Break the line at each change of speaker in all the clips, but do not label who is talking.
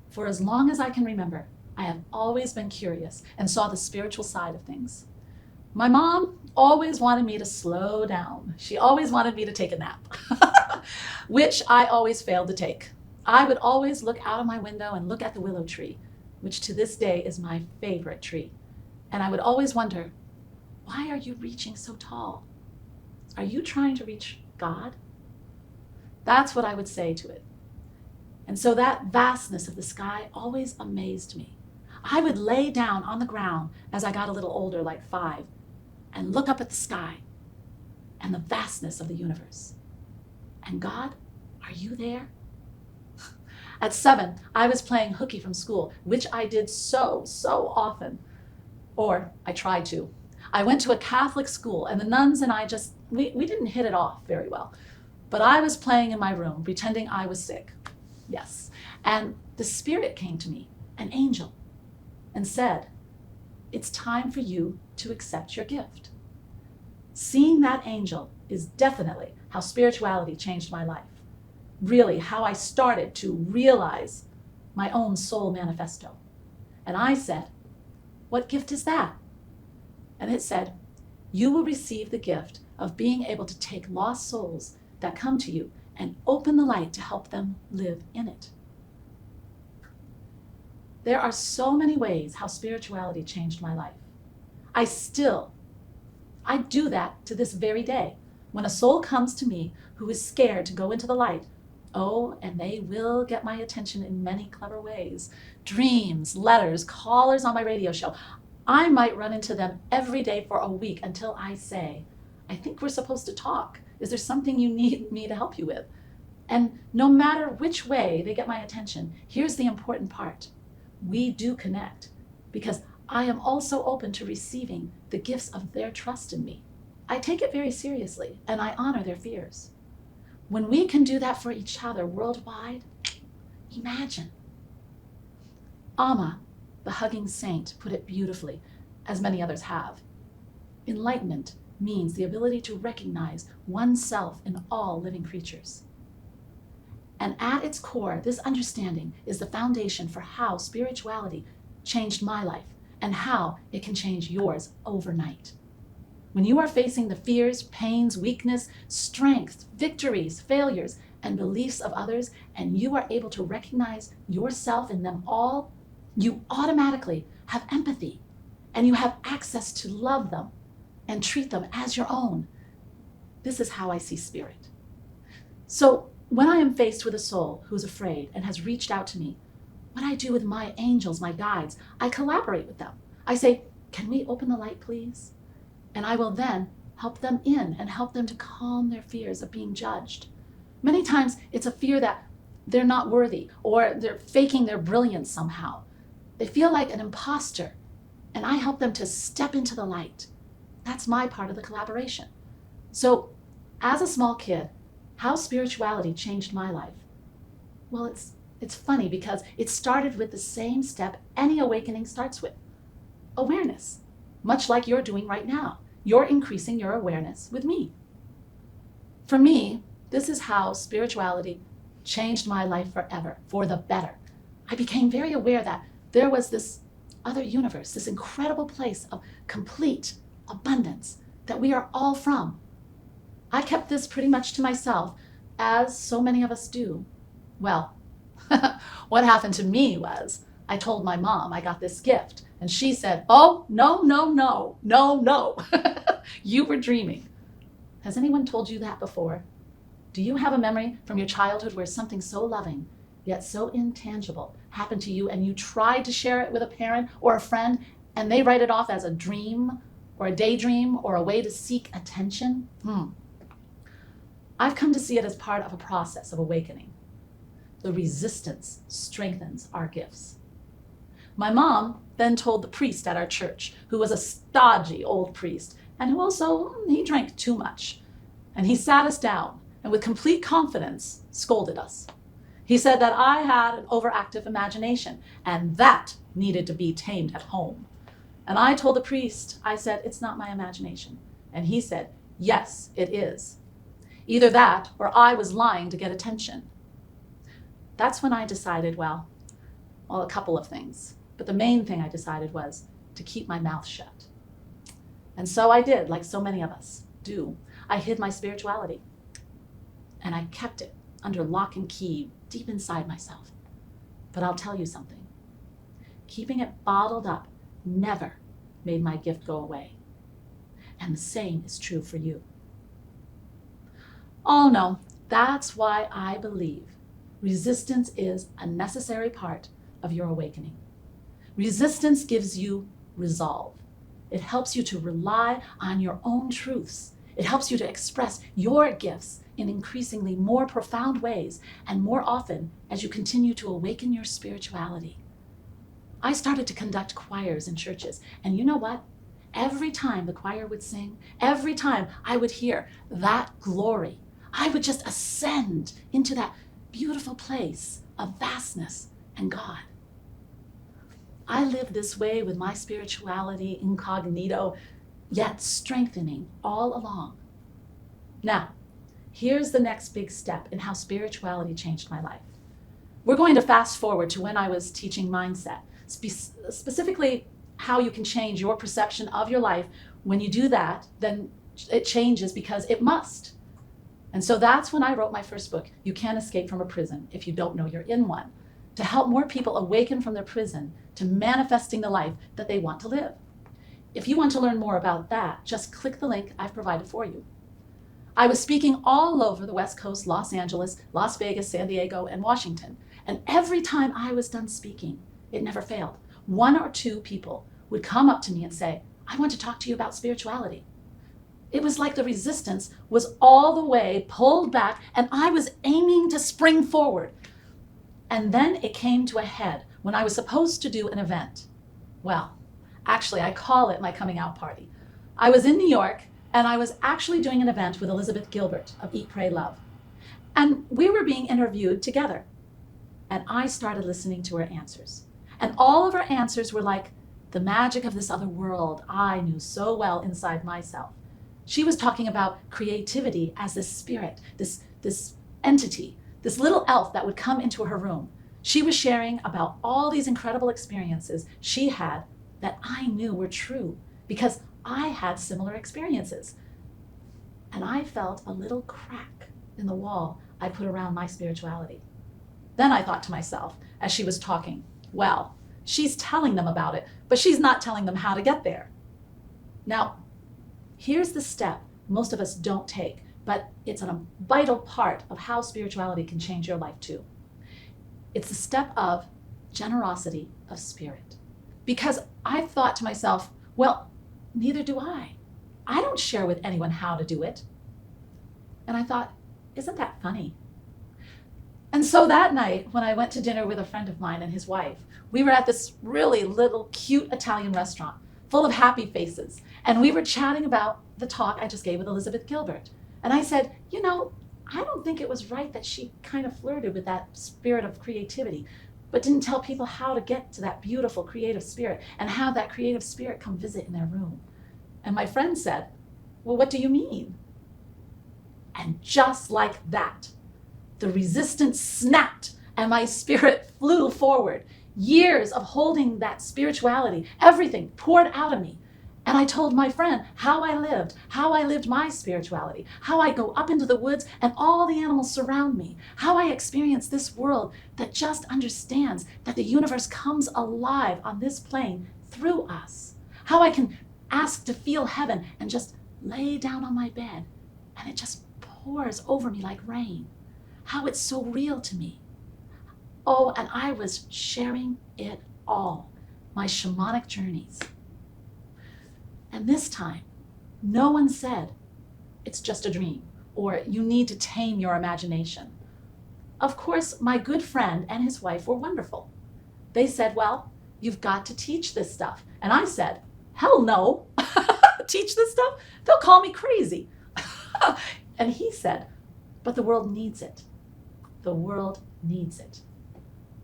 For as long as I can remember, I have always been curious and saw the spiritual side of things. My mom always wanted me to slow down. She always wanted me to take a nap, which I always failed to take. I would always look out of my window and look at the willow tree, which to this day is my favorite tree. And I would always wonder, why are you reaching so tall? Are you trying to reach God? That's what I would say to it. And so that vastness of the sky always amazed me. I would lay down on the ground as I got a little older, like 5, and look up at the sky and the vastness of the universe. And God, are you there? At 7, I was playing hooky from school, which I did so often. Or I tried to. I went to a Catholic school, and the nuns and I we didn't hit it off very well. But I was playing in my room, pretending I was sick. Yes. And the spirit came to me, an angel, and said, it's time for you to accept your gift. Seeing that angel is definitely how spirituality changed my life. Really, how I started to realize my own soul manifesto. And I said, what gift is that? And it said, you will receive the gift of being able to take lost souls that come to you and open the light to help them live in it. There are so many ways how spirituality changed my life. I do that to this very day. When a soul comes to me who is scared to go into the light, oh, and they will get my attention in many clever ways. Dreams, letters, callers on my radio show. I might run into them every day for a week until I say, I think we're supposed to talk. Is there something you need me to help you with? And no matter which way they get my attention, here's the important part. We do connect because I am also open to receiving the gifts of their trust in me. I take it very seriously and I honor their fears. When we can do that for each other worldwide, imagine. Amma, the hugging saint, put it beautifully, as many others have. Enlightenment means the ability to recognize oneself in all living creatures. And at its core, this understanding is the foundation for how spirituality changed my life and how it can change yours overnight. When you are facing the fears, pains, weakness, strengths, victories, failures, and beliefs of others, and you are able to recognize yourself in them all, you automatically have empathy and you have access to love them and treat them as your own. This is how I see spirit. So when I am faced with a soul who's afraid and has reached out to me, what I do with my angels, my guides, I collaborate with them. I say, can we open the light, please? And I will then help them in and help them to calm their fears of being judged. Many times it's a fear that they're not worthy or they're faking their brilliance somehow. They feel like an imposter, and I help them to step into the light. That's my part of the collaboration. So as a small kid, how spirituality changed my life? Well, it's funny because it started with the same step any awakening starts with. Awareness, much like you're doing right now. You're increasing your awareness with me. For me, this is how spirituality changed my life forever, for the better. I became very aware that there was this other universe, this incredible place of complete abundance that we are all from. I kept this pretty much to myself, as so many of us do. Well, what happened to me was I told my mom I got this gift, and she said, oh, no. You were dreaming. Has anyone told you that before? Do you have a memory from your childhood where something so loving, yet so intangible, happened to you and you tried to share it with a parent or a friend, and they write it off as a dream or a daydream or a way to seek attention? I've come to see it as part of a process of awakening. The resistance strengthens our gifts. My mom then told the priest at our church, who was a stodgy old priest, and who also, he drank too much. And he sat us down and with complete confidence scolded us. He said that I had an overactive imagination and that needed to be tamed at home. And I told the priest, I said, it's not my imagination. And he said, yes, it is. Either that or I was lying to get attention. That's when I decided, well, a couple of things. But the main thing I decided was to keep my mouth shut. And so I did, like so many of us do. I hid my spirituality. And I kept it under lock and key deep inside myself. But I'll tell you something. Keeping it bottled up never made my gift go away. And the same is true for you. Oh no, that's why I believe resistance is a necessary part of your awakening. Resistance gives you resolve. It helps you to rely on your own truths. It helps you to express your gifts in increasingly more profound ways and more often as you continue to awaken your spirituality. I started to conduct choirs in churches, and you know what? Every time the choir would sing, every time I would hear that glory, I would just ascend into that beautiful place of vastness and God. I lived this way with my spirituality incognito, yet strengthening all along. Now, here's the next big step in how spirituality changed my life. We're going to fast forward to when I was teaching mindset, specifically how you can change your perception of your life. When you do that, then it changes because it must. And so that's when I wrote my first book, You Can't Escape from a Prison If You Don't Know You're in One, to help more people awaken from their prison to manifesting the life that they want to live. If you want to learn more about that, just click the link I've provided for you. I was speaking all over the West Coast, Los Angeles, Las Vegas, San Diego, and Washington. And every time I was done speaking, it never failed. One or two people would come up to me and say, I want to talk to you about spirituality. It was like the resistance was all the way pulled back and I was aiming to spring forward. And then it came to a head when I was supposed to do an event. Well, actually, I call it my coming out party. I was in New York and I was actually doing an event with Elizabeth Gilbert of Eat, Pray, Love. And we were being interviewed together. And I started listening to her answers. And all of her answers were like the magic of this other world I knew so well inside myself. She was talking about creativity as this spirit, this entity, this little elf that would come into her room. She was sharing about all these incredible experiences she had that I knew were true because I had similar experiences. And I felt a little crack in the wall I put around my spirituality. Then I thought to myself, as she was talking, well, she's telling them about it, but she's not telling them how to get there. Now, here's the step most of us don't take, but it's a vital part of how spirituality can change your life too. It's the step of generosity of spirit. Because I thought to myself, well, neither do I. I don't share with anyone how to do it. And I thought, isn't that funny? And so that night, when I went to dinner with a friend of mine and his wife, we were at this really little cute Italian restaurant full of happy faces. And we were chatting about the talk I just gave with Elizabeth Gilbert. And I said, you know, I don't think it was right that she kind of flirted with that spirit of creativity, but didn't tell people how to get to that beautiful creative spirit and have that creative spirit come visit in their room. And my friend said, well, what do you mean? And just like that, the resistance snapped and my spirit flew forward. Years of holding that spirituality, everything poured out of me. And I told my friend how I lived my spirituality, how I go up into the woods and all the animals surround me, how I experience this world that just understands that the universe comes alive on this plane through us, how I can ask to feel heaven and just lay down on my bed and it just pours over me like rain, how it's so real to me. Oh, and I was sharing it all, my shamanic journeys. And this time, no one said, it's just a dream, or you need to tame your imagination. Of course, my good friend and his wife were wonderful. They said, well, you've got to teach this stuff. And I said, hell no, teach this stuff? They'll call me crazy. And he said, but the world needs it. The world needs it.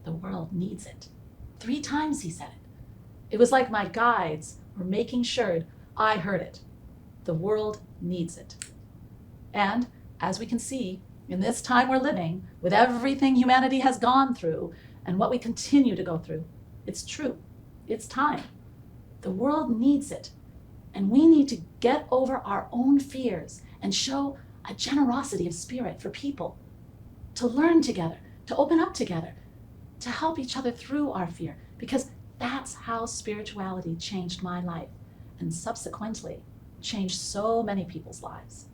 The world needs it. 3 times he said it. It was like my guides were making sure I heard it. The world needs it. And as we can see, In this time we're living, with everything humanity has gone through and what we continue to go through, it's true. It's time. The world needs it. And we need to get over our own fears and show a generosity of spirit for people, to learn together, to open up together, to help each other through our fear, because that's how spirituality changed my life and subsequently changed so many people's lives.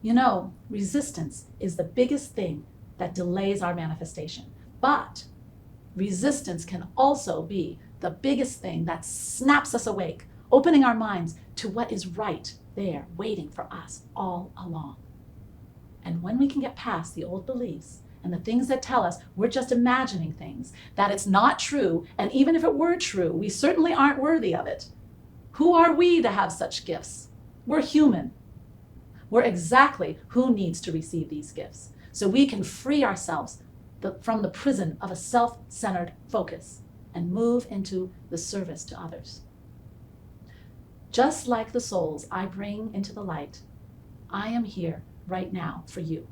You know, resistance is the biggest thing that delays our manifestation, but resistance can also be the biggest thing that snaps us awake, opening our minds to what is right there waiting for us all along. And when we can get past the old beliefs and the things that tell us we're just imagining things, that it's not true, and even if it were true, we certainly aren't worthy of it. Who are we to have such gifts? We're human. We're exactly who needs to receive these gifts, so we can free ourselves from the prison of a self-centered focus and move into the service to others. Just like the souls I bring into the light, I am here right now for you.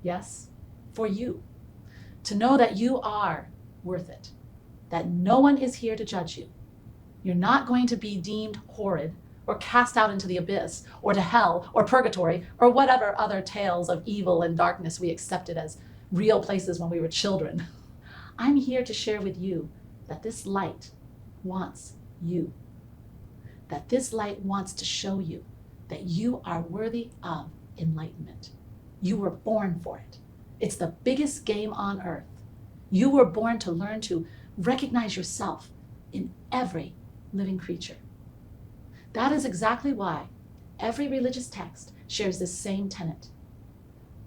Yes, for you. To know that you are worth it, that no one is here to judge you. You're not going to be deemed horrid or cast out into the abyss or to hell or purgatory or whatever other tales of evil and darkness we accepted as real places when we were children. I'm here to share with you that this light wants you. That this light wants to show you that you are worthy of enlightenment. You were born for it. It's the biggest game on earth. You were born to learn to recognize yourself in every living creature. That is exactly why every religious text shares this same tenet.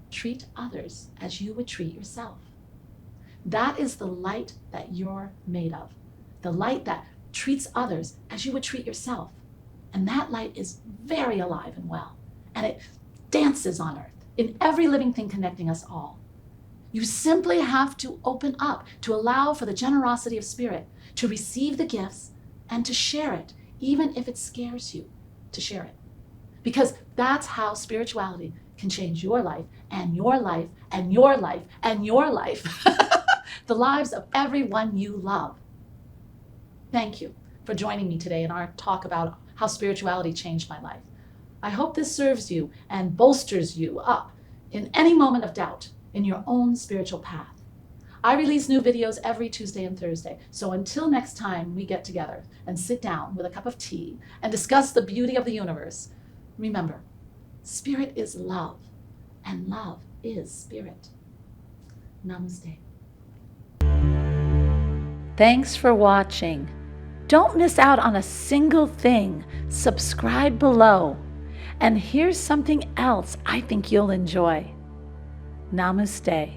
Treat others as you would treat yourself. That is the light that you're made of. The light that treats others as you would treat yourself. And that light is very alive and well. And it dances on earth in every living thing connecting us all. You simply have to open up to allow for the generosity of spirit, to receive the gifts and to share it, even if it scares you to share it. Because that's how spirituality can change your life and your life and your life and your life, the lives of everyone you love. Thank you for joining me today in our talk about how spirituality changed my life. I hope this serves you and bolsters you up in any moment of doubt in your own spiritual path. I release new videos every Tuesday and Thursday, so until next time we get together and sit down with a cup of tea and discuss the beauty of the universe, remember, spirit is love, and love is spirit. Namaste.
Thanks for watching. Don't miss out on a single thing. Subscribe below. And here's something else I think you'll enjoy. Namaste.